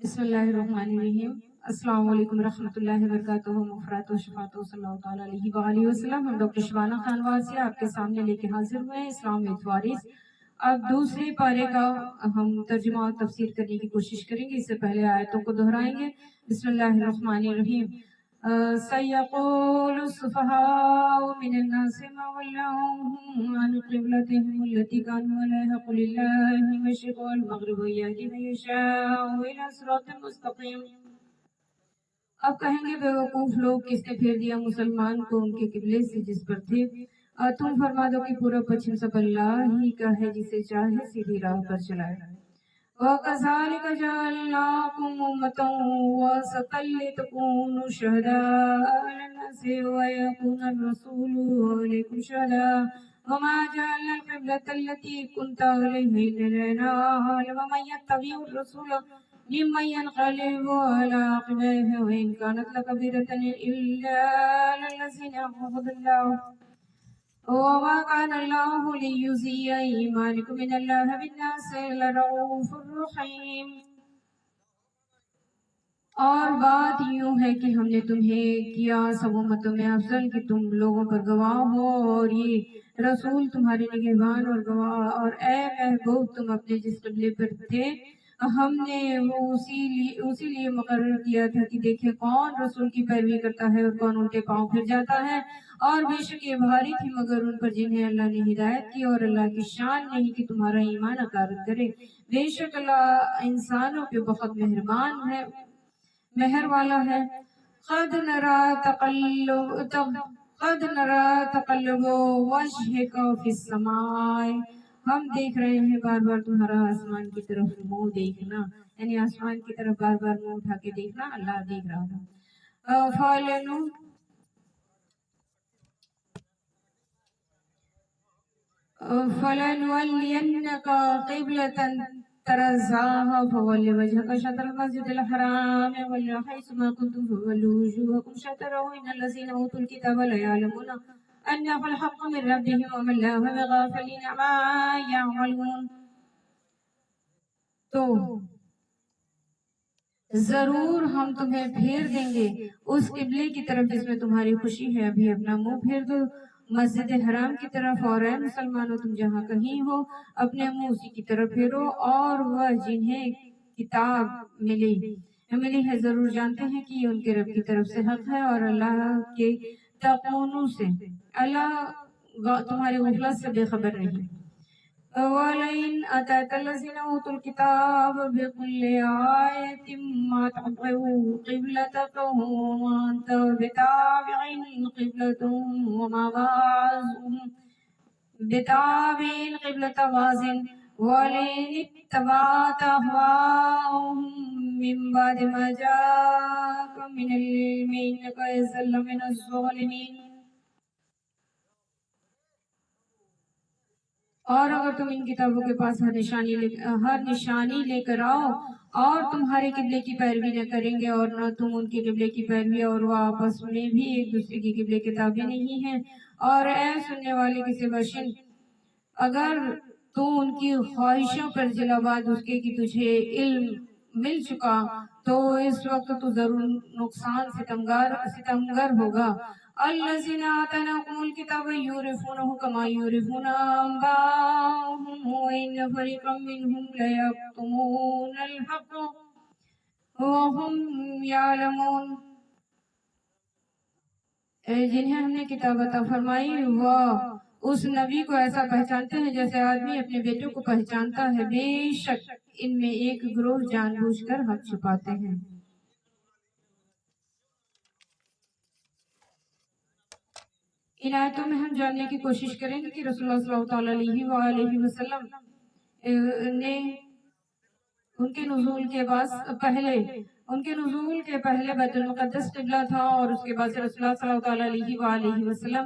بسم اللہ الرحمن الرحیم۔ السلام علیکم ورحمۃ اللہ وبرکاتہ، مغفرات و شفاعت و صلی اللہ تعالیٰ علیہ وآلہ وسلم۔ ہم ڈاکٹر شبانہ خان واصیہ آپ کے سامنے لے کے حاضر ہوئے ہیں اسلام وتھ وارث۔ اب دوسرے پارے کا ہم ترجمہ اور تفسیر کرنے کی کوشش کریں گے، اس سے پہلے آیتوں کو دہرائیں گے۔ بسم اللہ الرحمن الرحیم۔ سَيَقُولُ السُّفَهَاءُ مِنَ النَّاسِ مَا وَلَّاهُمْ عَنْ قِبْلَتِهِمُ الَّتِي كَانُوا عَلَيْهَا قُلِ اللَّهُ الْمَشْرِقُ وَالْمَغْرِبُ يَهْدِي مَن يَشَاءُ إِلَىٰ صِرَاطٍ مُّسْتَقِيمٍ۔ اب کہیں گے بے وقوف لوگ، کس نے پھیر دیا مسلمان کو ان کے قبلے سے جس پر تھے؟ تم فرما دو کہ پورا پچھم سب اللہ ہی کا ہے، جسے چاہے سیدھی راہ پر چلائے۔ وَكَذَلِكَ جَعَلْنَاكُمْ أُمَّةً وَسَطًا لِتَكُونُوا شُهَدَاءَ عَلَى النَّاسِ وَيَكُونَ الرَّسُولُ عَلَيْكُمْ شَهِيدًا وَمَا جَعَلْنَا الْقِبْلَةَ الَّتِي كُنتَ عَلَيْهَا إِلَّا لِنَعْلَمَ مَن يَتَّبِعُ الرَّسُولَ ممن ينقلب على عقبيه وإن كانت لكبيرة إلا على الذين هدى الله وما كان الله ليضيع إيمانكم إن الله بالناس لرؤوف رحيم۔ اور بات یوں ہے کہ ہم نے تمہیں کیا سب امتوں میں افضل کہ تم لوگوں پر گواہ ہو، اور یہ رسول تمہارے نگہبان اور گواہ، اور اے محبوب تم اپنے جس قبلے پر تھے ہم نے وہ اسی لیے مقرر کیا تھا کہ دیکھیں کون رسول کی پیروی کرتا ہے اور کون الٹے پاؤں پھر جاتا ہے۔ اور بے شک یہ بھاری تھی مگر ان پر جنہیں اللہ نے ہدایت کی، اور اللہ کی شان نہیں کہ تمہارا ایمان اکارت کرے۔ بے شک اللہ انسانوں پہ بہت مہربان ہے، مہر والا ہے۔ قد نرى تقلب وجهك في السماء، ہم دیکھ رہے ہیں بار بار تمہارا آسمان کی طرف منہ دیکھنا، یعنی آسمان کی طرف بار بار منہ اٹھا کے دیکھنا، اللہ دیکھ رہا تھا۔ فَلَنُوَلِّيَنَّكَ قِبْلَةً تَرْضَاهَا فَوَلِّ وَجْهَكَ شَطْرَ الْمَسْجِدِ الْحَرَامِ وَحَيْثُ مَا كُنتُمْ فَوَلُّوا وُجُوهَكُمْ شَطْرَهُ إِنَّ الَّذِينَ أُوتُوا الْكِتَابَ لَيَعْلَمُونَ أَنَّهُ الْحَقُّ مِن رَّبِّهِمْ وَمَا اللَّهُ بِغَافِلٍ عَمَّا يَعْمَلُونَ۔ تو ضرور ہم تمہیں پھیر دیں گے اس قبلے کی طرف جس میں تمہاری خوشی ہے، ابھی اپنا منہ پھیر دو مسجد حرام کی طرف، اور اے مسلمانوں تم جہاں کہیں ہو اپنے منہ اسی کی طرف پھیرو۔ اور وہ جنہیں کتاب ملی ہے ضرور جانتے ہیں کہ یہ ان کے رب کی طرف سے حق ہے، اور اللہ کے تقوی سے اللہ تمہاری غفلت سے بے خبر نہیں۔ وَلَئِنْ أَتَاكَ الَّذِينَ أُوتُوا الْكِتَابَ بِكُلِّ آيَةٍ مَا تَبِعُوا قِبْلَتَكَ وَمَا أَنْتَ بِتَابِعٍ قِبْلَتَهُمْ وَمَا بَعْضُهُمْ بِتَابِعٍ قِبْلَةَ بَعْضٍ وَلَئِنِ اتَّبَعْتَ أَهْوَاءَهُمْ مِن بَعْدِ مَا جَاءَكَ مِنَ الْعِلْمِ إِنَّكَ إِذًا لَّمِنَ الظَّالِمِينَ۔ اور اگر تم ان کتابوں کے پاس ہر نشانی لے کر آؤ اور تمہارے قبلے کی پیروی نہ کریں گے اور نہ تم ان کے قبلے کی پیروی، اور وہ آپس میں بھی ایک دوسرے کی قبلے کے تابع نہیں ہیں۔ اور اے سننے والے کسی بشن، اگر تو ان کی خواہشوں پر جلا بعد اس کے کہ تجھے علم مل چکا تو اس وقت تو ضرور نقصان ستمگر ہوگا۔ الذین آتیناہم الکتاب یعرفونہ کما یعرفون آباءہم وإن فریقا منہم لیکتمون الحق وہم یعلمون۔ جنہیں ہم نے کتاب عطا فرمائی وہ اس نبی کو ایسا پہچانتے ہیں جیسے آدمی اپنے بیٹوں کو پہچانتا ہے، بے شک ان میں ایک گروہ جان بوجھ کر حق چھپاتے ہیں۔ ان آیتوں میں ہم جاننے کی کوشش کریں گے کہ رسول اللہ صلی اللہ علیہ وآلہ وسلم نے ان کے نزول کے پہلے بیت المقدس قبلہ تھا، اور اس کے بعد سے رسول اللہ صلی اللہ علیہ وآلہ وسلم